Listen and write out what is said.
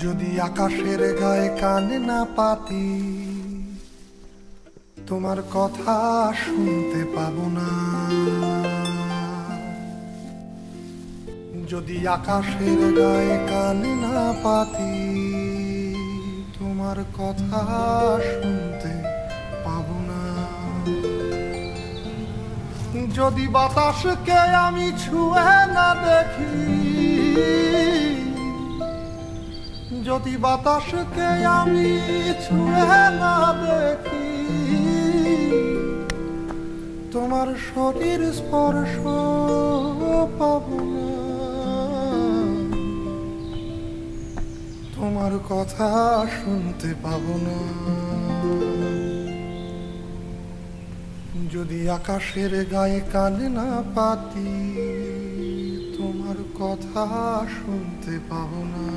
যদি আকাশের গায়ে কান না পাতি, তোমার কথা শুনতে পাবো না। যদি আকাশের গায়ে কান না পাতি, তোমার কথা শুনতে পাবো না। যদি বাতাসকে আমি ছুঁয়ে না দেখি, যদি বাতাসকে আমি ছুঁয়ে না দেখি, তোমার শরীর স্পর্শ পাবো না। তোমার কথা শুনতে পাবো না। যদি আকাশের গায়ে কান না পাতি, তোমার কথা শুনতে পাবো না।